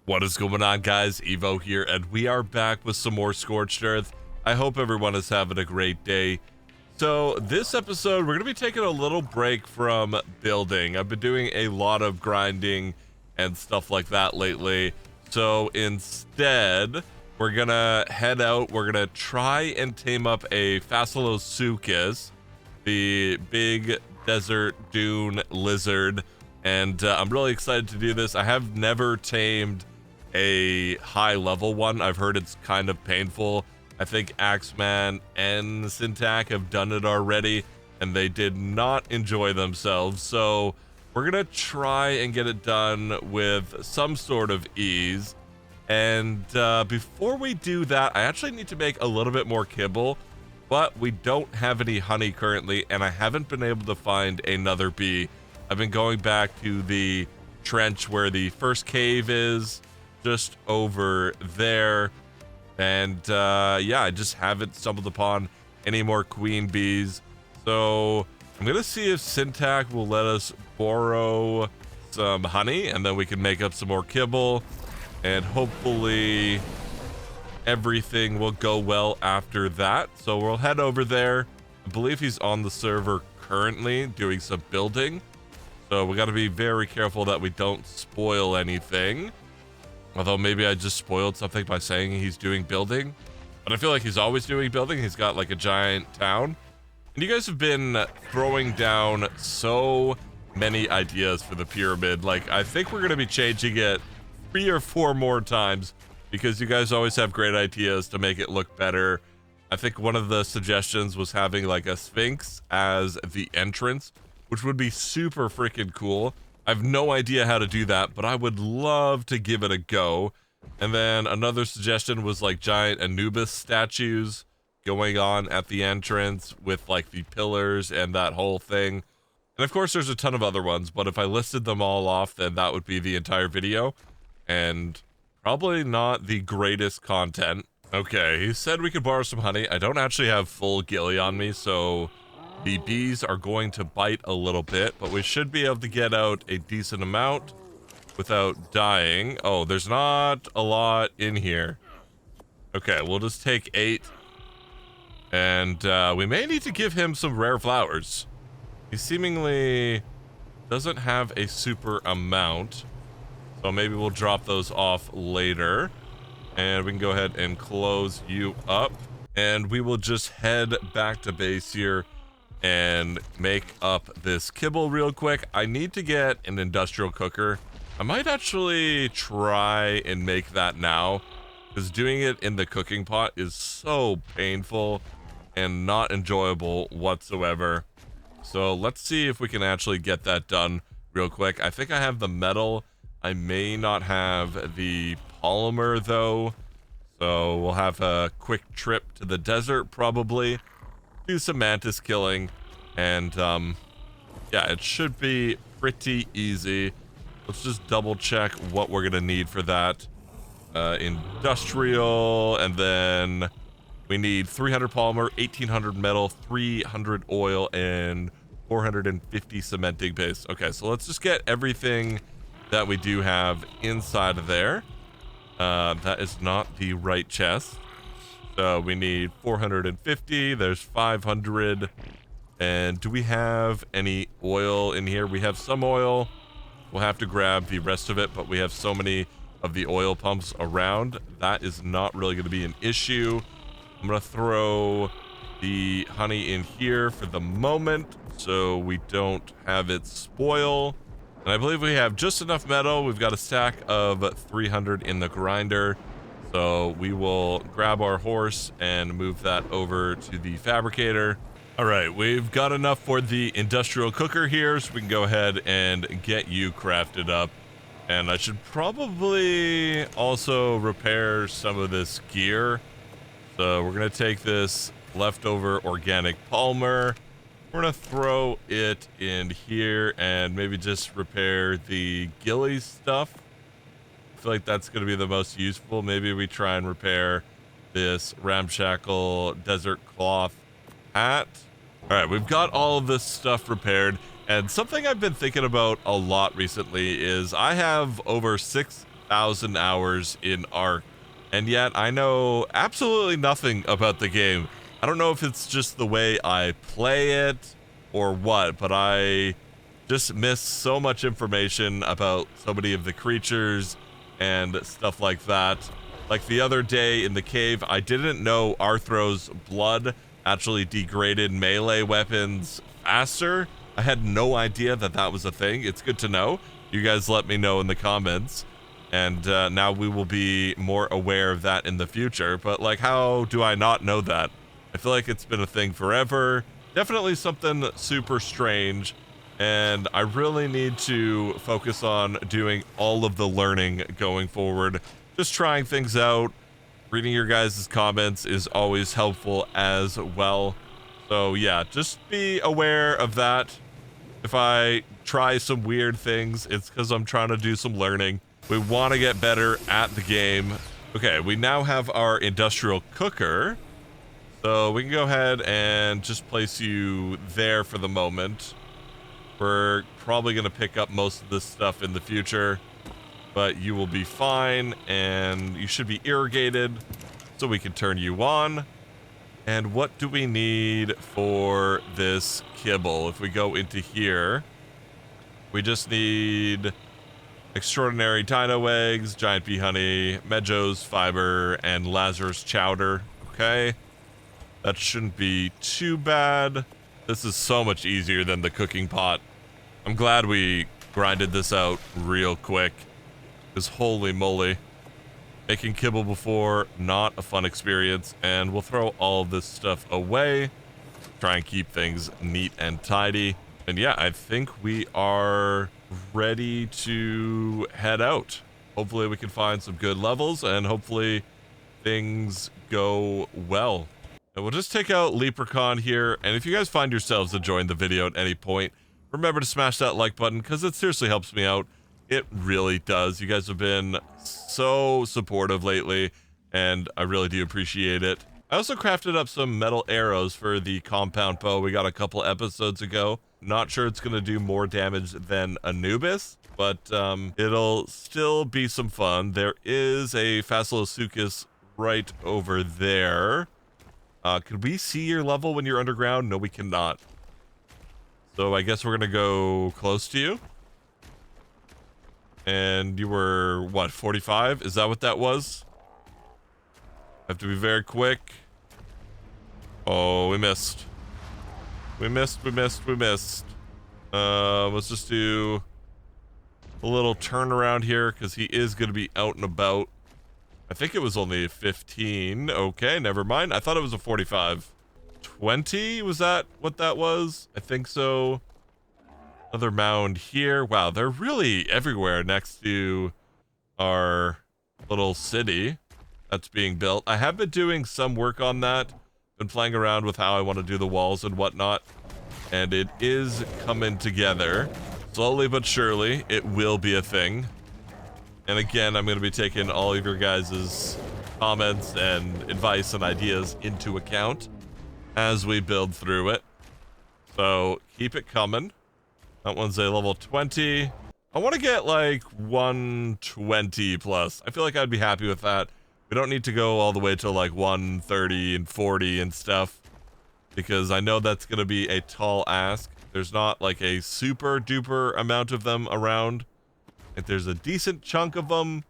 What is going on, guys? Evo here, and we are back with some more Scorched Earth. I hope everyone is having a great day. So this episode, we're going to be taking a little break from building. I've been doing a lot of grinding and stuff like that lately. So instead, we're going to head out. We're going to try and tame up a Fasolasuchus, the big desert dune lizard. And I'm really excited to do this. I have never tamed a high level one. I've heard it's kind of painful. I think Axeman and Syntac have done it already, and they did not enjoy themselves. So we're gonna try and get it done with some sort of ease. And before we do that, I actually need to make a little bit more kibble, but we don't have any honey currently, and I haven't been able to find another bee. I've been going back to the trench where the first cave is, just over there. And yeah, I just haven't stumbled upon any more queen bees. So I'm gonna see if Syntac will let us borrow some honey, and then we can make up some more kibble, and hopefully everything will go well after that. So we'll head over there. I believe he's on the server currently doing some building, so we got to be very careful that we don't spoil anything. Although maybe I just spoiled something by saying he's doing building. But I feel like he's always doing building. He's got like a giant town. And you guys have been throwing down so many ideas for the pyramid. Like, I think we're going to be changing it 3 or 4 more times, because you guys always have great ideas to make it look better. I think one of the suggestions was having like a sphinx as the entrance, which would be super freaking cool. I have no idea how to do that, but I would love to give it a go. And then another suggestion was like giant Anubis statues going on at the entrance with like the pillars and that whole thing. And of course there's a ton of other ones, but if I listed them all off, then that would be the entire video, and probably not the greatest content. Okay, he said we could borrow some honey. I don't actually have full ghillie on me, so the bees are going to bite a little bit, but we should be able to get out a decent amount without dying. Oh, there's not a lot in here. Okay, we'll just take 8. And we may need to give him some rare flowers. He seemingly doesn't have a super amount, so maybe we'll drop those off later. And we can go ahead and close you up. And we will just head back to base here and make up this kibble real quick. I need to get an industrial cooker. I might actually try and make that now, because doing it in the cooking pot is so painful and not enjoyable whatsoever. So let's see if we can actually get that done real quick. I think I have the metal. I may not have the polymer though, so we'll have a quick trip to the desert probably, do some mantis killing, and yeah, it should be pretty easy. Let's just double check what we're gonna need for that. Industrial, and then we need 300 polymer, 1800 metal, 300 oil, and 450 cementing paste. Okay, so let's just get everything that we do have inside of there. That is not the right chest. So we need 450, there's 500. And do we have any oil in here? We have some oil. We'll have to grab the rest of it, but we have so many of the oil pumps around. That is not really going to be an issue. I'm going to throw the honey in here for the moment so we don't have it spoil. And I believe we have just enough metal. We've got a stack of 300 in the grinder. So we will grab our horse and move that over to the fabricator. All right, we've got enough for the industrial cooker here, so we can go ahead and get you crafted up. And I should probably also repair some of this gear. So we're gonna take this leftover organic polymer. We're gonna throw it in here and maybe just repair the ghillie stuff. I feel like that's gonna be the most useful. Maybe we try and repair this ramshackle desert cloth hat. All right, we've got all of this stuff repaired. And something I've been thinking about a lot recently is I have over 6 1,000 hours in Ark, and yet I know absolutely nothing about the game. I don't know if it's just the way I play it or what, but I just miss so much information about so many of the creatures and stuff like that. Like the other day in the cave, I didn't know Arthro's blood actually degraded melee weapons faster. I had no idea that that was a thing. It's good to know. You guys let me know in the comments. And now we will be more aware of that in the future. But like, how do I not know that? I feel like it's been a thing forever. Definitely something super strange. And I really need to focus on doing all of the learning going forward. Just trying things out. Reading your guys' comments is always helpful as well. So yeah, just be aware of that. If I try some weird things, it's because I'm trying to do some learning. We want to get better at the game. Okay, we now have our industrial cooker. So we can go ahead and just place you there for the moment. We're probably going to pick up most of this stuff in the future, but you will be fine, and you should be irrigated, so we can turn you on. And what do we need for this kibble? If we go into here, we just need extraordinary dino eggs, giant bee honey, Medjo's fiber, and Lazarus chowder. Okay, that shouldn't be too bad. This is so much easier than the cooking pot. I'm glad we grinded this out real quick, because holy moly, making kibble before, not a fun experience. And we'll throw all of this stuff away, try and keep things neat and tidy. And yeah, I think we are ready to head out. Hopefully we can find some good levels, and hopefully things go well. And we'll just take out Leprechaun here, and if you guys find yourselves enjoying the video at any point, remember to smash that like button, because it seriously helps me out. It really does. You guys have been so supportive lately, and I really do appreciate it. I also crafted up some metal arrows for the compound bow we got a couple episodes ago. Not sure it's going to do more damage than Anubis, but it'll still be some fun. There is a Fasolasuchus right over there. Could we see your level when you're underground? No, we cannot. So I guess we're going to go close to you. And you were, what, 45? Is that what that was? Have to be very quick. Oh, we missed. We missed. Let's just do a little turnaround here, because he is going to be out and about. I think it was only a 15. Okay, never mind. I thought it was a 45. 20? Was that what that was? I think so. Another mound here. Wow, they're really everywhere next to our little city that's being built. I have been doing some work on that. Been playing around with how I want to do the walls and whatnot. And it is coming together. Slowly but surely, it will be a thing. And again, I'm going to be taking all of your guys' comments and advice and ideas into account as we build through it. So keep it coming. That one's a level 20. I want to get like 120 plus. I feel like I'd be happy with that. We don't need to go all the way to like 130 and 40 and stuff, because I know that's going to be a tall ask. There's not like a super duper amount of them around. If there's a decent chunk of them,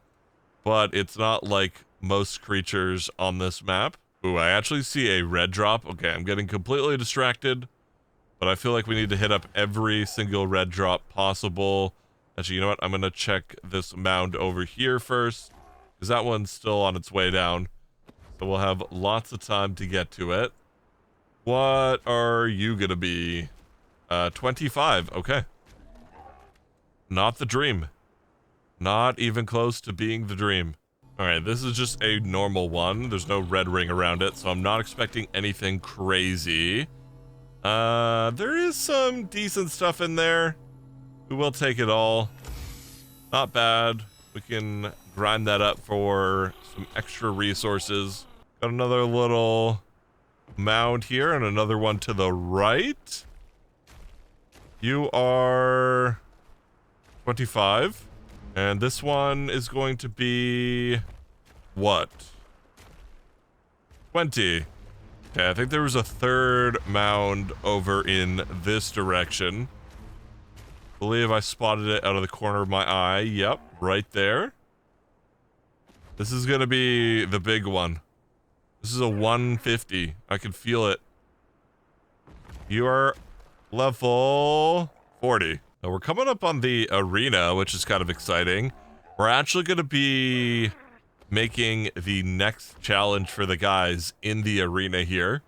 but it's not like most creatures on this map. Ooh, I actually see a red drop. Okay, I'm getting completely distracted, but I feel like we need to hit up every single red drop possible. Actually, you know what? I'm going to check this mound over here first, because that one's still on its way down. So we'll have lots of time to get to it. What are you going to be? 25. Okay. Not the dream. Not even close to being the dream. Alright, this is just a normal one. There's no red ring around it, so I'm not expecting anything crazy. There is some decent stuff in there. We will take it all. Not bad. We can grind that up for some extra resources. Got another little mound here and another one to the right. You are 25. And this one is going to be what? 20. Okay, I think there was a third mound over in this direction. I believe I spotted it out of the corner of my eye. Yep, right there. This is gonna be the big one. This is a 150. I can feel it. You are level 40. Now we're coming up on the arena, which is kind of exciting. We're actually gonna be making the next challenge for the guys in the arena here.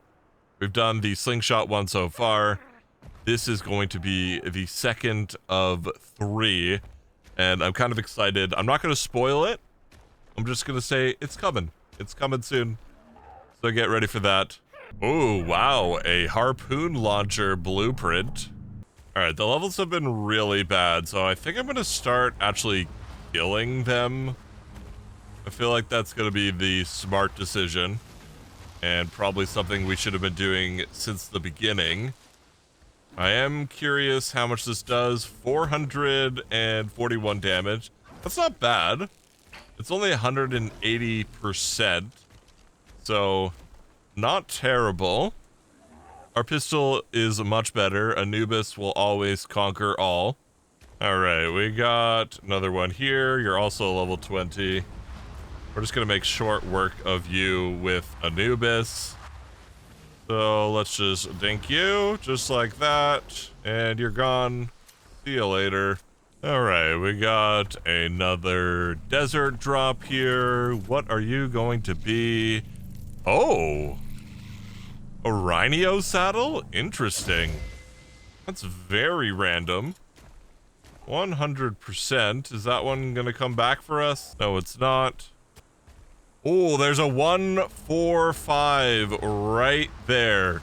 We've done the slingshot one so far. This is going to be the second of 3, and I'm kind of excited. I'm not going to spoil it. I'm just going to say it's coming. It's coming soon. So get ready for that. Oh, wow. A harpoon launcher blueprint. All right, the levels have been really bad, so I think I'm going to start actually killing them. I feel like that's going to be the smart decision, and probably something we should have been doing since the beginning. I am curious how much this does. 441 damage. That's not bad. It's only 180%, so not terrible. Our pistol is much better. Anubis will always conquer all. All right, we got another one here. You're also level 20. We're just gonna make short work of you with Anubis. So let's just dink you, just like that, and you're gone. See you later. All right, we got another desert drop here. What are you going to be? Oh, a rhino saddle? Interesting. That's very random. 100%. Is that one gonna come back for us? No, it's not. Oh, there's a 145 right there.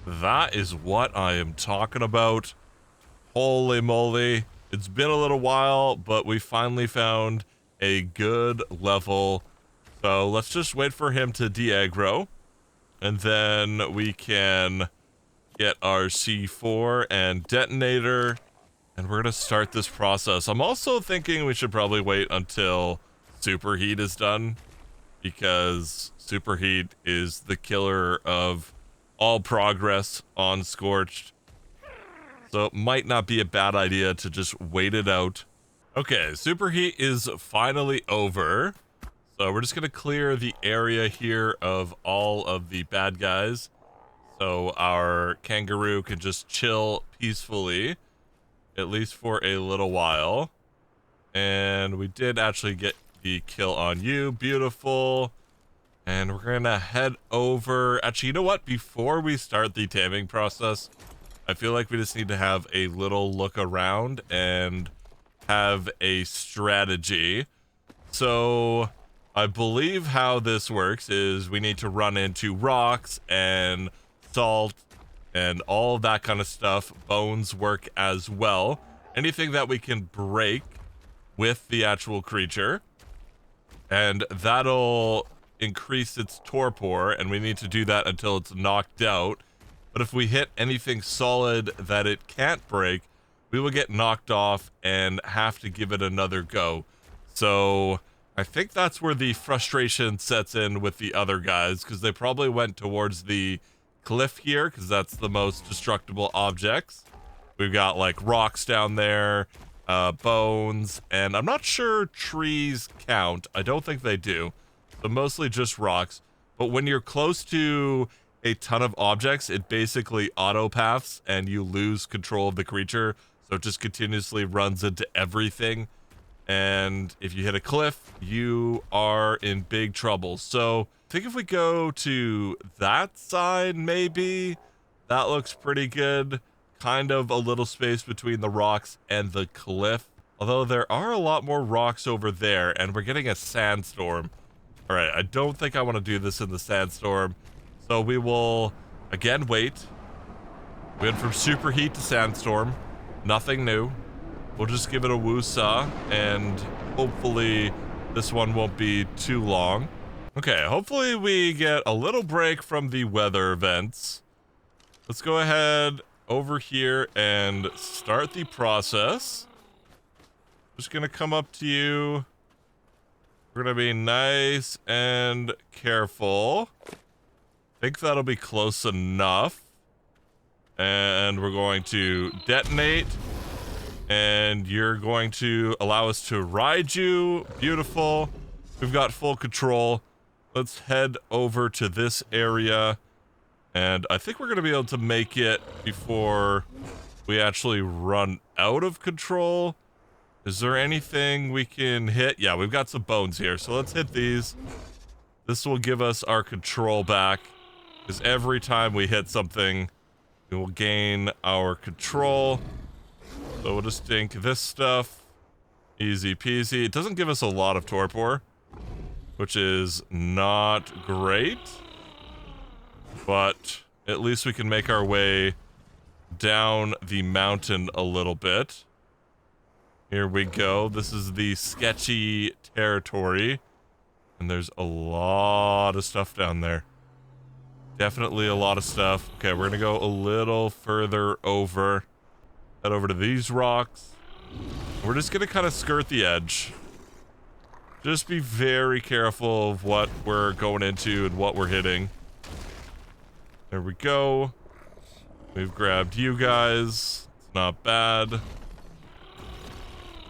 That is what I am talking about. Holy moly. It's been a little while, but we finally found a good level. So let's just wait for him to de-aggro. And then we can get our C4 and detonator. And we're going to start this process. I'm also thinking we should probably wait until superheat is done, because superheat is the killer of all progress on Scorched. So it might not be a bad idea to just wait it out. Okay, superheat is finally over. So we're just gonna clear the area here of all of the bad guys, so our kangaroo can just chill peacefully, at least for a little while. And we did actually get the kill on you. Beautiful. And we're gonna head over. Actually, you know what? Before we start the taming process, I feel like we just need to have a little look around and have a strategy. So I believe how this works is we need to run into rocks and salt and all that kind of stuff. Bones work as well. Anything that we can break with the actual creature, and that'll increase its torpor, and we need to do that until it's knocked out. But if we hit anything solid that it can't break, we will get knocked off and have to give it another go. So I think that's where the frustration sets in with the other guys, because they probably went towards the cliff here, because that's the most destructible objects. We've got like rocks down there, bones, and I'm not sure trees count. I don't think they do. So mostly just rocks. But when you're close to a ton of objects, it basically auto paths and you lose control of the creature. So it just continuously runs into everything. And if you hit a cliff, you are in big trouble. So I think if we go to that side, maybe that looks pretty good. Kind of a little space between the rocks and the cliff. Although there are a lot more rocks over there, and we're getting a sandstorm. All right, I don't think I want to do this in the sandstorm. So we will, again, wait. We went from superheat to sandstorm. Nothing new. We'll just give it a woo-saw, and hopefully this one won't be too long. Okay, hopefully we get a little break from the weather events. Let's go ahead over here and start the process. Just gonna come up to you. We're gonna be nice and careful. Think that'll be close enough. And we're going to detonate. And you're going to allow us to ride you. Beautiful. We've got full control. Let's head over to this area. And I think we're going to be able to make it before we actually run out of control. Is there anything we can hit? Yeah, we've got some bones here. So let's hit these. This will give us our control back. Because every time we hit something, we will gain our control. So we'll just dink this stuff. Easy peasy. It doesn't give us a lot of torpor, which is not great. But at least we can make our way down the mountain a little bit. Here we go. This is the sketchy territory. And there's a lot of stuff down there. Definitely a lot of stuff. Okay, we're gonna go a little further over. Head over to these rocks. We're just gonna kind of skirt the edge. Just be very careful of what we're going into and what we're hitting. There we go. We've grabbed you guys. It's not bad.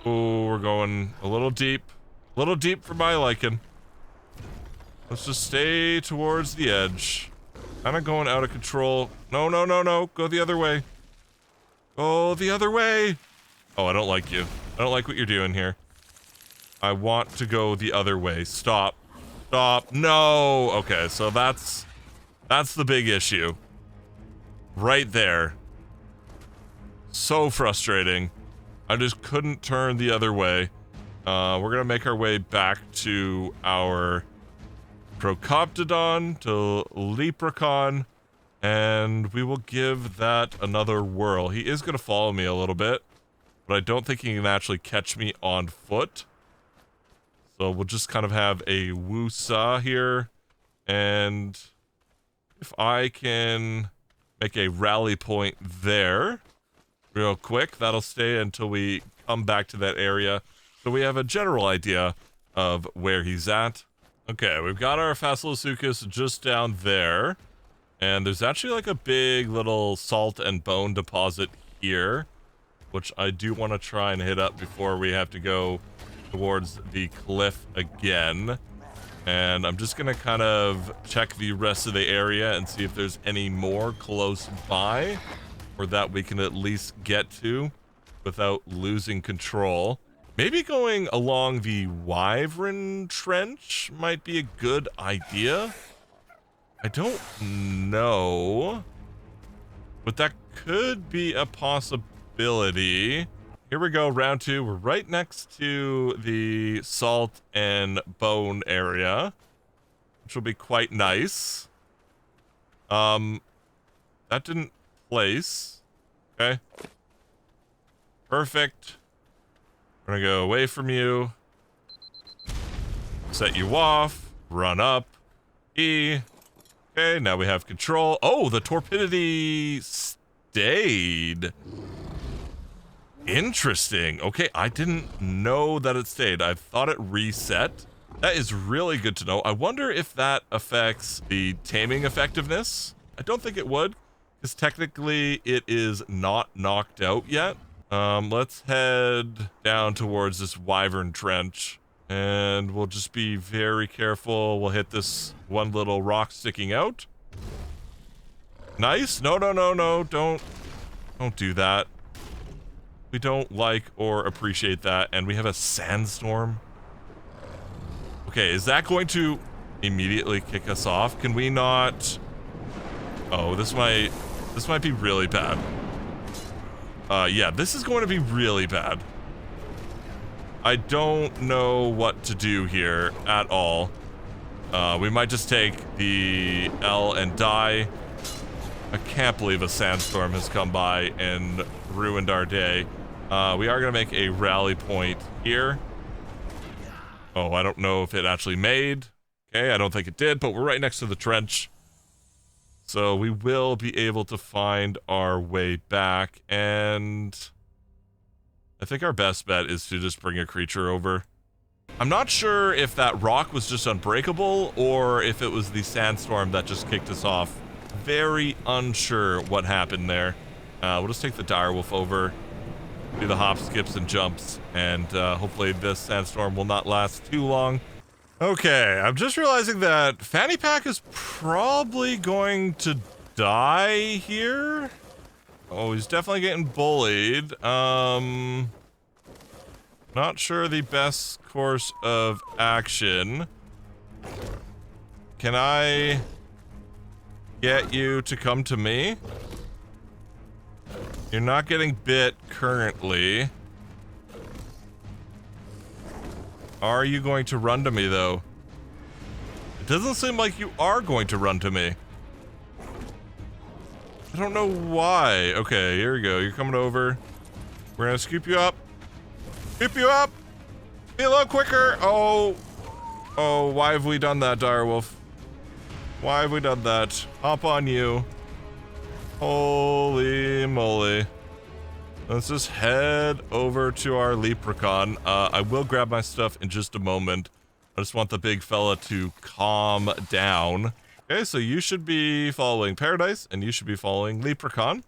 Oh, we're going a little deep. A little deep for my liking. Let's just stay towards the edge. Kind of going out of control. No, no, no, no. Go the other way. Go the other way. Oh, I don't like you. I don't like what you're doing here. I want to go the other way. Stop. Stop. No. Okay, so that's the big issue. Right there. So frustrating. I just couldn't turn the other way. We're gonna make our way back to our Procoptodon, to Leprechaun, and we will give that another whirl. He is gonna follow me a little bit, but I don't think he can actually catch me on foot. So we'll just kind of have a woo-saw here, and if I can make a rally point there real quick, that'll stay until we come back to that area, so we have a general idea of where he's at. Okay, we've got our Fasolasuchus just down there, and there's actually like a big little salt and bone deposit here, which I do want to try and hit up before we have to go towards the cliff again. And I'm just gonna kind of check the rest of the area and see if there's any more close by, or that we can at least get to without losing control. Maybe going along the Wyvern Trench might be a good idea. I don't know, but that could be a possibility. Here we go, round 2. We're right next to the salt and bone area, which will be quite nice. That didn't place. Okay. Perfect. We're gonna go away from you. Set you off. Run up. E. Okay, now we have control. Oh, the torpidity stayed. Interesting. Okay, I didn't know that it stayed. I thought it reset. That is really good to know. I wonder if that affects the taming effectiveness. I don't think it would, because technically it is not knocked out yet. Let's head down towards this Wyvern Trench, and we'll just be very careful. We'll hit this one little rock sticking out. Nice. No, no, no, no. Don't do that. We don't like or appreciate that. And we have a sandstorm. Okay, is that going to immediately kick us off? Can we not? Oh, this might be really bad. Yeah, this is going to be really bad. I don't know what to do here at all. We might just take the L and die. I can't believe a sandstorm has come by and ruined our day. We are going to make a rally point here. Oh, I don't know if it actually made. Okay, I don't think it did, but we're right next to the trench. So we will be able to find our way back, and I think our best bet is to just bring a creature over. I'm not sure if that rock was just unbreakable or if it was the sandstorm that just kicked us off. Very unsure what happened there. We'll just take the direwolf over, do the hops, skips, and jumps, and hopefully this sandstorm will not last too long. Okay, I'm just realizing that Fanny Pack is probably going to die here. Oh, he's definitely getting bullied. Not sure the best course of action. Can I get you to come to me? You're not getting bit currently. Are you going to run to me, though? It doesn't seem like you are going to run to me. I don't know why. Okay, here we go. You're coming over. We're gonna scoop you up. Scoop you up! Be a little quicker! Oh. Oh, why have we done that, direwolf? Why have we done that? Hop on you. Holy moly. Let's just head over to our leprechaun. I will grab my stuff in just a moment. I just want the big fella to calm down. Okay, so you should be following Paradise, and you should be following Leprechaun.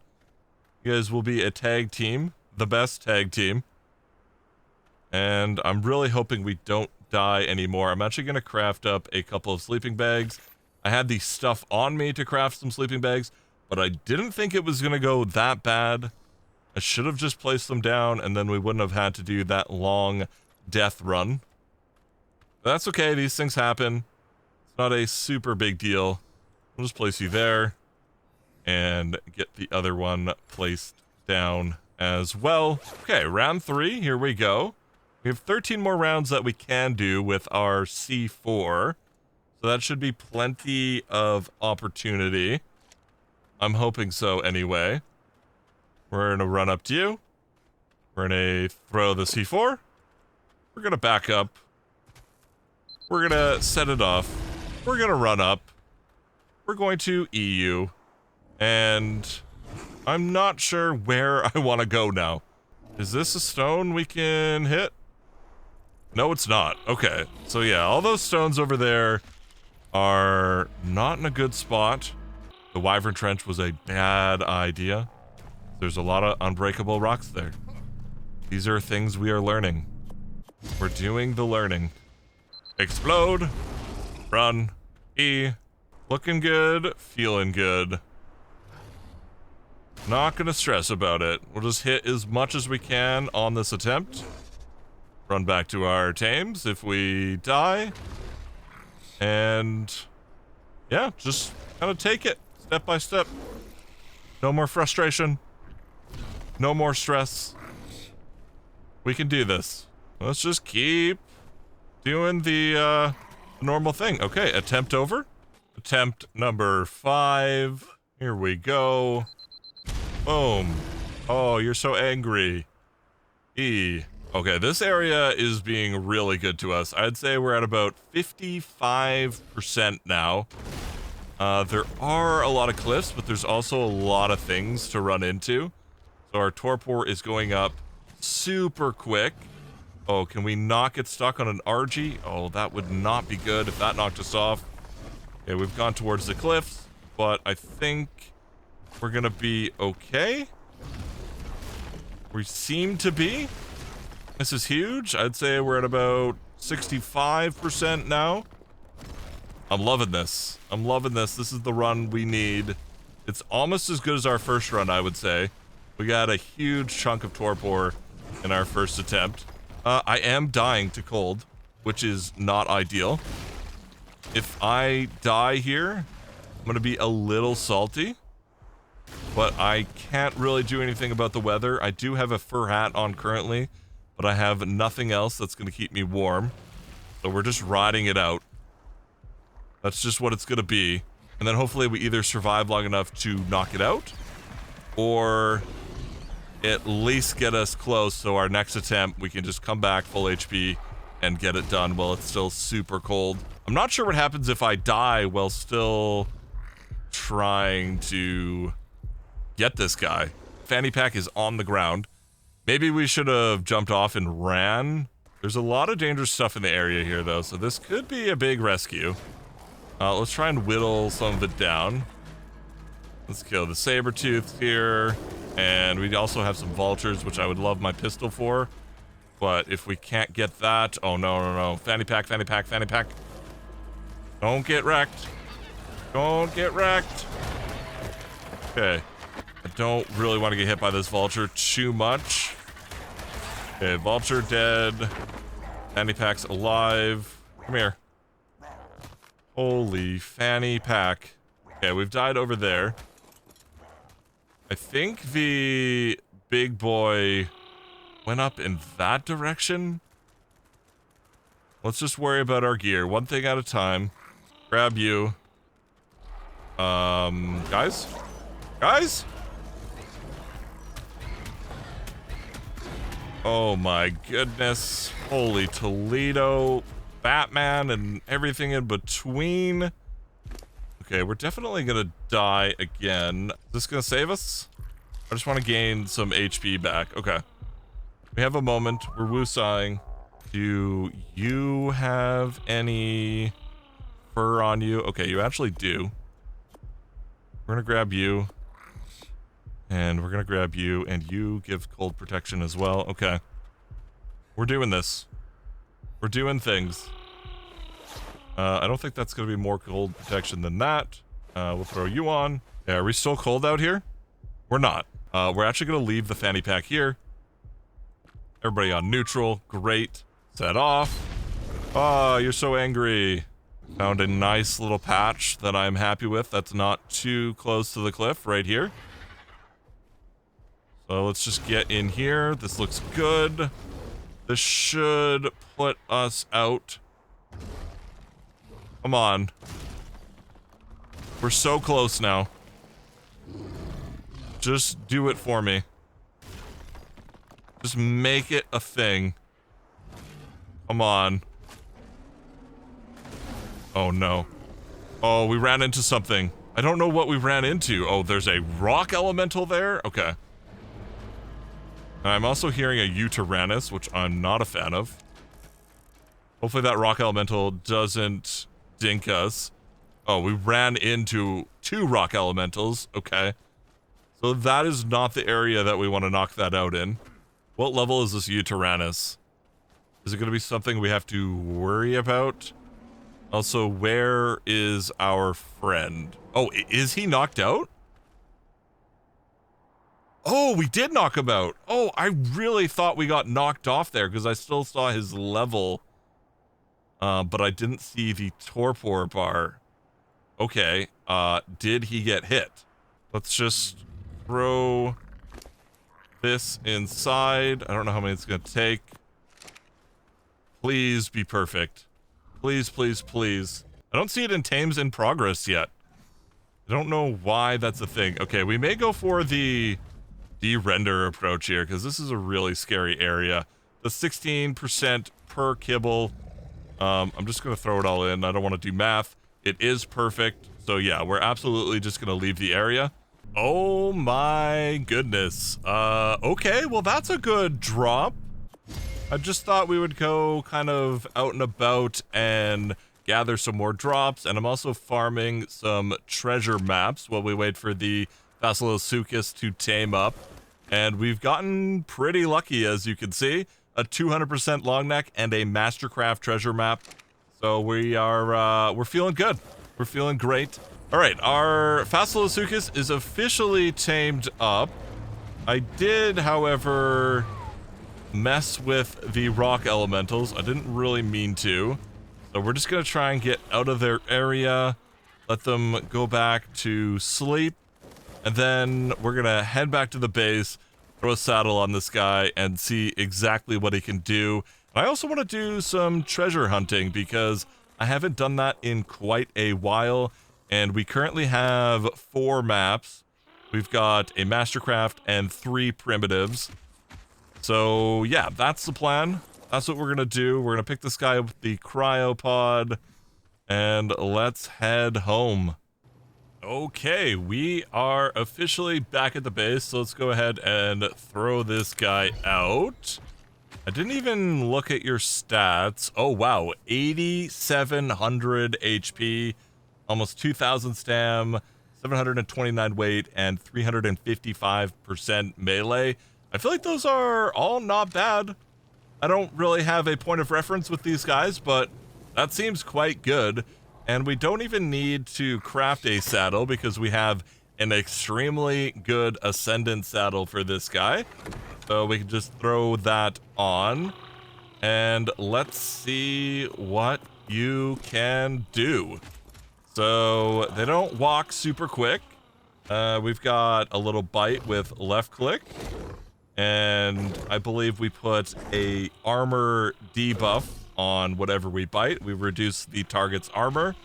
You guys will be a tag team. The best tag team. And I'm really hoping we don't die anymore. I'm actually going to craft up a couple of sleeping bags. I had the stuff on me to craft some sleeping bags, but I didn't think it was going to go that bad. I should have just placed them down, and then we wouldn't have had to do that long death run. But that's okay, these things happen. It's not a super big deal. I'll just place you there, and get the other one placed down as well. Okay, round 3, here we go. We have 13 more rounds that we can do with our C4. So that should be plenty of opportunity. I'm hoping so anyway. We're gonna run up to you. We're gonna throw the C4. We're gonna back up. We're gonna set it off. We're gonna run up. We're going to EU. And I'm not sure where I want to go now. Is this a stone we can hit? No, it's not. Okay. So yeah, all those stones over there are not in a good spot. The Wyvern Trench was a bad idea. There's a lot of unbreakable rocks there. These are things we are learning. We're doing the learning. Explode. Run. E. Looking good. Feeling good. Not gonna stress about it. We'll just hit as much as we can on this attempt. Run back to our tames if we die. And yeah, just kind of take it step by step. No more frustration. No more stress. We can do this. Let's just keep doing the normal thing. Okay, attempt over. Attempt number 5. Here we go. Boom. Oh, you're so angry. E. Okay, this area is being really good to us. I'd say we're at about 55% now. There are a lot of cliffs, but there's also a lot of things to run into. So our torpor is going up super quick. Oh, can we not get stuck on an RG? Oh, that would not be good if that knocked us off. Okay, we've gone towards the cliffs, but I think we're gonna be okay. We seem to be. This is huge. I'd say we're at about 65% now. I'm loving this. I'm loving this. This is the run we need. It's almost as good as our first run, I would say. We got a huge chunk of torpor in our first attempt. I am dying to cold, which is not ideal. If I die here, I'm gonna be a little salty. But I can't really do anything about the weather. I do have a fur hat on currently, but I have nothing else that's going to keep me warm. So we're just riding it out. That's just what it's going to be. And then hopefully we either survive long enough to knock it out, or at least get us close so our next attempt we can just come back full HP and get it done while it's still super cold. I'm not sure what happens if I die while still trying to get this guy. Fanny pack is on the ground. Maybe we should have jumped off and ran. There's a lot of dangerous stuff in the area here, though, so this could be a big rescue. Let's try and whittle some of it down. Let's kill the saber-tooth here. And we also have some vultures, which I would love my pistol for. But if we can't get that... Oh, no, no, no. Fanny pack, fanny pack, fanny pack. Don't get wrecked. Don't get wrecked. Okay. I don't really want to get hit by this vulture too much. Okay, vulture dead. Fanny pack's alive. Come here. Holy fanny pack. Okay, we've died over there. I think the big boy went up in that direction. Let's just worry about our gear. One thing at a time. Grab you. Guys? Guys? Oh my goodness. Holy Toledo. Batman and everything in between. Okay, we're definitely gonna die again. Is this gonna save us? I just want to gain some HP back. Okay. We have a moment. We're woosahing. Do you have any fur on you? Okay, you actually do. We're gonna grab you. And we're gonna grab you, and you give cold protection as well. Okay. We're doing this. We're doing things. I don't think that's gonna be more cold protection than that. We'll throw you on. Yeah, are we still cold out here? We're not. We're actually gonna leave the fanny pack here. Everybody on neutral. Great. Set off. Oh, you're so angry. Found a nice little patch that I'm happy with. That's not too close to the cliff right here. So let's just get in here. This looks good. This should put us out. Come on. We're so close now. Just do it for me. Just make it a thing. Come on. Oh no. Oh, we ran into something. I don't know what we ran into. Oh, there's a rock elemental there? Okay. I'm also hearing a Uranus, which I'm not a fan of. Hopefully that rock elemental doesn't dink us. Oh, we ran into 2 rock elementals. Okay. So that is not the area that we want to knock that out in. What level is this Uranus? Is it going to be something we have to worry about? Also, where is our friend? Oh, is he knocked out? Oh, we did knock him out. Oh, I really thought we got knocked off there because I still saw his level. But I didn't see the torpor bar. Okay, did he get hit? Let's just throw this inside. I don't know how many it's gonna take. Please be perfect. Please, please, please. I don't see it in Tames in progress yet. I don't know why that's a thing. Okay, we may go for the de-render approach here because this is a really scary area. The 16% per kibble. I'm just gonna throw it all in. I don't want to do math. It is perfect. So yeah, we're absolutely just gonna leave the area. Oh my goodness. Okay, well that's a good drop. I just thought we would go kind of out and about and gather some more drops, and I'm also farming some treasure maps while we wait for the Fasolasuchus to tame up. And we've gotten pretty lucky, as you can see. A 200% long neck and a Mastercraft treasure map. So we are, we're feeling good. We're feeling great. All right, our Fasolasuchus is officially tamed up. I did, however, mess with the rock elementals. I didn't really mean to. So we're just gonna try and get out of their area, let them go back to sleep, and then we're gonna head back to the base, throw a saddle on this guy, and see exactly what he can do. I also want to do some treasure hunting because I haven't done that in quite a while, and we currently have 4 maps. We've got a Mastercraft and 3 primitives. So yeah, that's the plan. That's what we're gonna do. We're gonna pick this guy up with the cryopod, and let's head home. Okay, we are officially back at the base, so let's go ahead and throw this guy out. I didn't even look at your stats. Oh, wow. 8,700 HP, almost 2,000 stam, 729 weight, and 355% melee. I feel like those are all not bad. I don't really have a point of reference with these guys, but that seems quite good. And we don't even need to craft a saddle because we have an extremely good ascendant saddle for this guy. So we can just throw that on. And let's see what you can do. So they don't walk super quick. We've got a little bite with left click. And I believe we put a armor debuff on whatever we bite. We reduce the target's armor.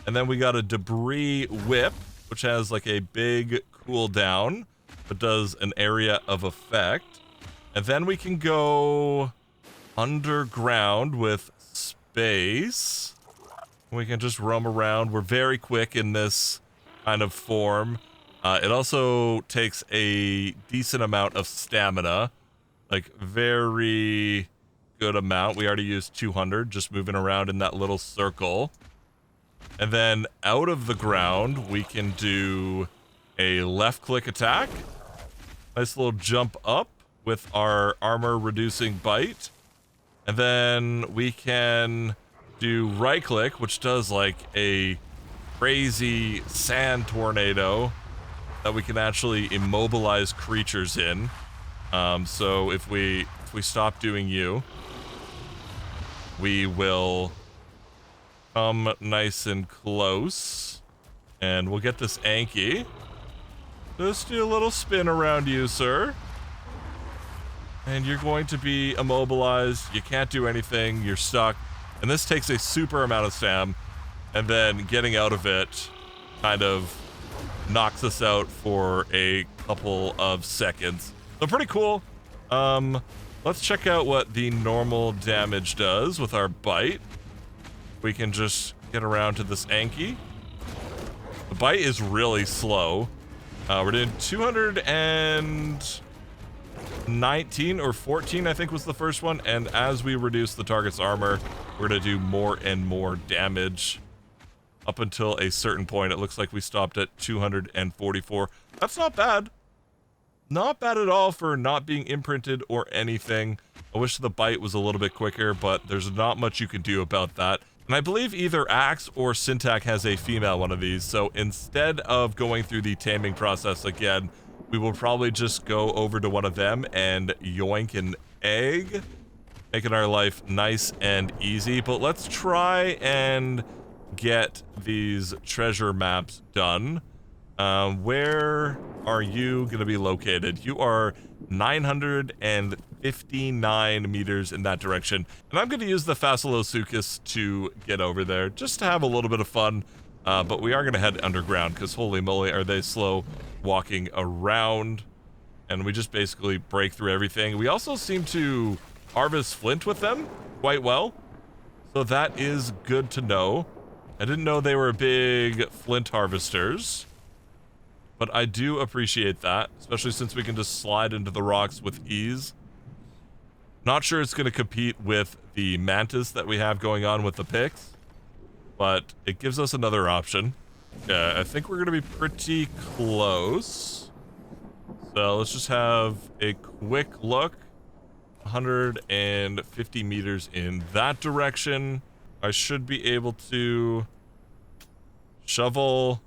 And then we got a debris whip, which has like a big cooldown, but does an area of effect. And then we can go underground with space. We can just roam around. We're very quick in this kind of form. It also takes a decent amount of stamina, like very good amount. We already used 200, just moving around in that little circle. And then out of the ground, we can do a left click attack. Nice little jump up with our armor reducing bite. And then we can do right click, which does like a crazy sand tornado that we can actually immobilize creatures in. So if we stop doing you, we will come nice and close, and we'll get this Anki. Just do a little spin around you, sir. And you're going to be immobilized. You can't do anything. You're stuck. And this takes a super amount of stam, and then getting out of it kind of knocks us out for a couple of seconds. So pretty cool. Let's check out what the normal damage does with our bite. We can just get around to this Anki. The bite is really slow. We're doing 219 or 14, I think was the first one. And as we reduce the target's armor, we're going to do more and more damage up until a certain point. It looks like we stopped at 244. That's not bad. Not bad at all for not being imprinted or anything. I wish the bite was a little bit quicker, but there's not much you can do about that. And I believe either Axe or Syntac has a female one of these, so instead of going through the taming process again, we will probably just go over to one of them and yoink an egg, making our life nice and easy. But let's try and get these treasure maps done. Where are you going to be located? You are 959 meters in that direction. And I'm going to use the Fasolasuchus to get over there, just to have a little bit of fun. But we are going to head underground, because holy moly, are they slow walking around. And we just basically break through everything. We also seem to harvest flint with them quite well. So that is good to know. I didn't know they were big flint harvesters. But I do appreciate that, especially since we can just slide into the rocks with ease. Not sure it's going to compete with the mantis that we have going on with the picks, but it gives us another option. Yeah, I think we're going to be pretty close. So let's just have a quick look. 150 meters in that direction. I should be able to shovel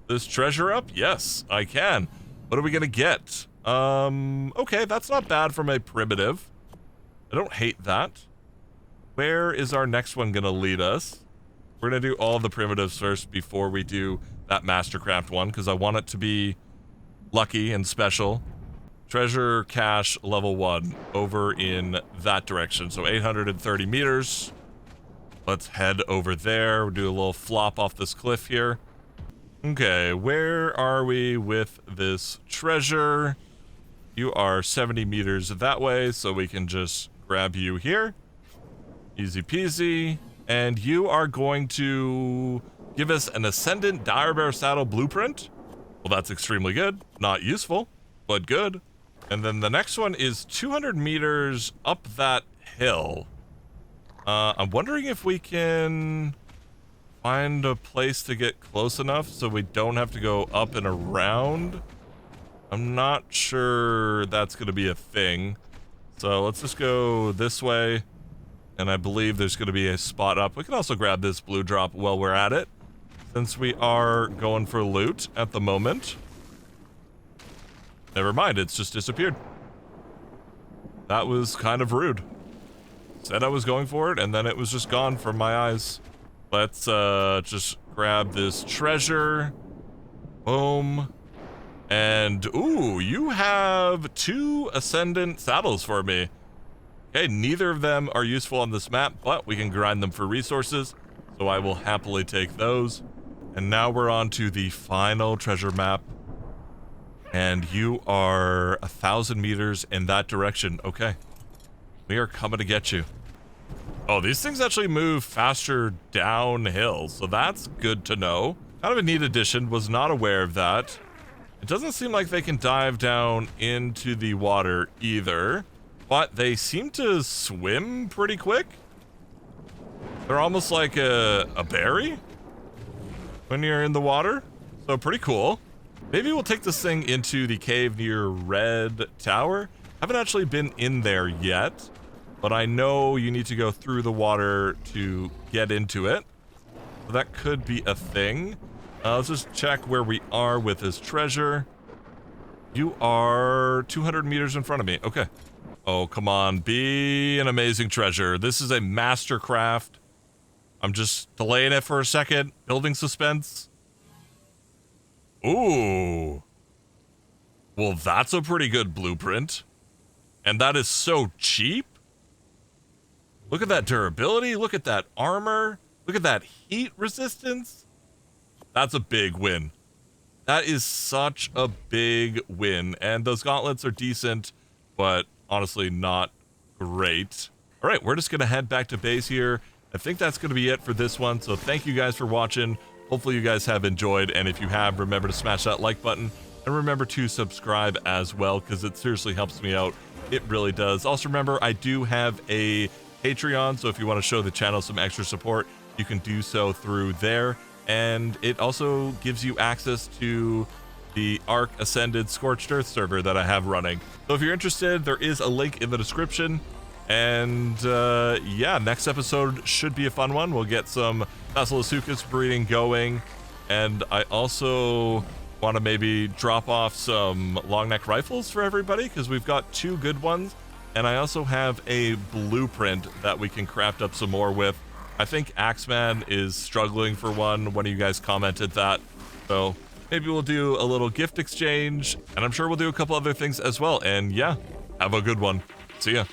this treasure up? Yes, I can. What are we gonna get? Okay, that's not bad from a primitive. I don't hate that. Where is our next one gonna lead us? We're gonna do all the primitives first before we do that mastercraft one, because I want it to be lucky and special. Treasure cache level 1 over in that direction. So 830 meters. Let's head over there. We'll do a little flop off this cliff here. Okay, where are we with this treasure? You are 70 meters that way, so we can just grab you here. Easy peasy. And you are going to give us an Ascendant Dire Bear Saddle blueprint. Well, that's extremely good. Not useful, but good. And then the next one is 200 meters up that hill. I'm wondering if we can find a place to get close enough so we don't have to go up and around. I'm not sure that's going to be a thing. So let's just go this way. And I believe there's going to be a spot up. We can also grab this blue drop while we're at it, since we are going for loot at the moment. Never mind, it's just disappeared. That was kind of rude. Said I was going for it, and then it was just gone from my eyes. Let's just grab this treasure. Boom. And, ooh, you have 2 Ascendant saddles for me. Okay, neither of them are useful on this map, but we can grind them for resources, so I will happily take those. And now we're on to the final treasure map. And you are 1,000 meters in that direction. Okay. We are coming to get you. Oh, these things actually move faster downhill, so that's good to know. Kind of a neat addition, was not aware of that. It doesn't seem like they can dive down into the water either, but they seem to swim pretty quick. They're almost like a berry when you're in the water, so pretty cool. Maybe we'll take this thing into the cave near Red Tower. Haven't actually been in there yet, but I know you need to go through the water to get into it. So that could be a thing. Let's just check where we are with this treasure. You are 200 meters in front of me. Okay. Oh, come on. Be an amazing treasure. This is a master craft. I'm just delaying it for a second. Building suspense. Ooh. Well, that's a pretty good blueprint. And that is so cheap. Look at that durability. Look at that armor. Look at that heat resistance. That's a big win. That is such a big win. And those gauntlets are decent, but honestly not great. All right, we're just going to head back to base here. I think that's going to be it for this one. So thank you guys for watching. Hopefully you guys have enjoyed. And if you have, remember to smash that like button. And remember to subscribe as well, because it seriously helps me out. It really does. Also remember, I do have a Patreon. So if you want to show the channel some extra support, you can do so through there. And it also gives you access to the Ark Scorched Earth server that I have running. So if you're interested, there is a link in the description. And yeah, next episode should be a fun one. We'll get some Fasolasuchus breeding going. And I also want to maybe drop off some long neck rifles for everybody, because we've got 2 good ones. And I also have a blueprint that we can craft up some more with. I think Axeman is struggling for one. One of you guys commented that. So maybe we'll do a little gift exchange, and I'm sure we'll do a couple other things as well. And yeah, have a good one. See ya.